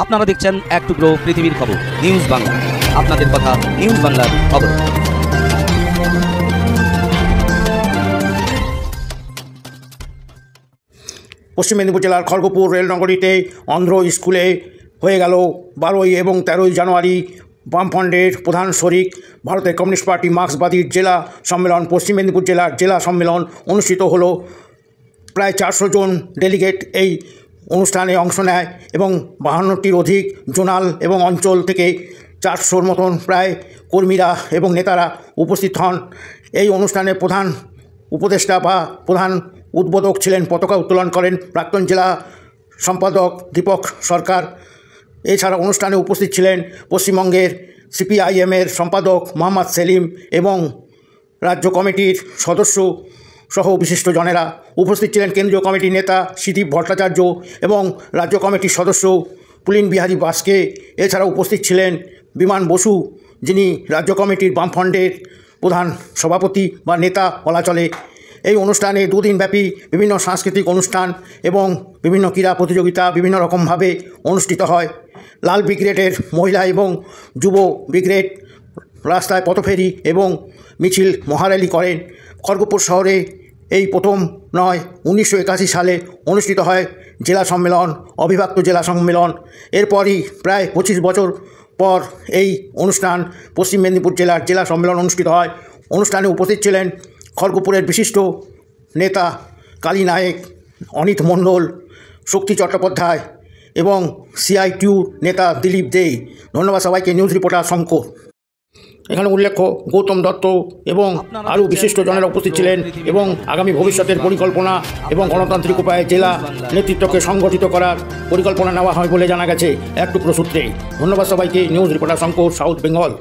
আপনারা দেখছেন এক টুকরো পৃথিবীর খবর নিউজ বাংলা। আপনাদের কথা নিউজ বাংলার খবর। পশ্চিম মেদিনীপুর জেলার খড়গপুর রেলনগরীতে অন্ধ্র স্কুলে হয়ে গেল 12 এবং 13 জানুয়ারি বামফ্রন্টের প্রধান শরিক ভারতের কমিউনিস্ট পার্টি মার্ক্সবাদীর জেলা সম্মেলন। পশ্চিম মেদিনীপুর জেলার জেলা সম্মেলন অনুষ্ঠিত হলো। প্রায় 400 জন ডেলিগেট এই অনুষ্ঠানে অংশ নেয় এবং 52টির অধিক জোনাল এবং অঞ্চল থেকে 400-র মতন প্রায় কর্মীরা এবং নেতারা উপস্থিত হন। এই অনুষ্ঠানে প্রধান উপদেষ্টা বা প্রধান উদ্বোধক ছিলেন, পতাকা উত্তোলন করেন প্রাক্তন জেলা সম্পাদক দীপক সরকার। এছাড়া অনুষ্ঠানে উপস্থিত ছিলেন পশ্চিমবঙ্গের সিপিআইএমের সম্পাদক মোহাম্মদ সেলিম এবং রাজ্য কমিটির সদস্য সহ বিশিষ্ট জনেরা। উপস্থিত ছিলেন কেন্দ্রীয় কমিটির নেতা সিদীপ ভট্টাচার্য এবং রাজ্য কমিটির সদস্য পুলিন বিহারী বাস্কে। এছাড়া উপস্থিত ছিলেন বিমান বসু, যিনি রাজ্য কমিটির বামফ্রন্টের প্রধান সভাপতি বা নেতা বলা চলে। এই অনুষ্ঠানে দুদিনব্যাপী বিভিন্ন সাংস্কৃতিক অনুষ্ঠান এবং বিভিন্ন ক্রীড়া প্রতিযোগিতা বিভিন্ন রকমভাবে অনুষ্ঠিত হয়। লাল ব্রিগেডের মহিলা এবং যুব ব্রিগেড রাস্তায় পথফেরি এবং মিছিল মহার্যালি করেন। খড়গপুর শহরে এই প্রথম নয়, 1981 সালে অনুষ্ঠিত হয় জেলা সম্মেলন, অবিভক্ত জেলা সম্মেলন। এরপরই প্রায় 25 বছর পর এই অনুষ্ঠান পশ্চিম মেদিনীপুর জেলার জেলা সম্মেলন অনুষ্ঠিত হয়। অনুষ্ঠানে উপস্থিত ছিলেন খড়গপুরের বিশিষ্ট নেতা কালী নায়েক, অনিত মণ্ডল, শক্তি চট্টোপাধ্যায় এবং CITU নেতা দিলীপ দে। ধন্যবাদ সবাইকে। News reporter Shankar. এখানে উল্লেখ্য গৌতম দত্ত এবং আরও বিশিষ্ট জনেরা উপস্থিত ছিলেন এবং আগামী ভবিষ্যতের পরিকল্পনা এবং গণতান্ত্রিক উপায়ে জেলা নেতৃত্বকে সংগঠিত করার পরিকল্পনা নেওয়া হয় বলে জানা গেছে এক টুকরো সূত্রে। ধন্যবাদ সবাইকে। News reporter Shankar, south Bengal.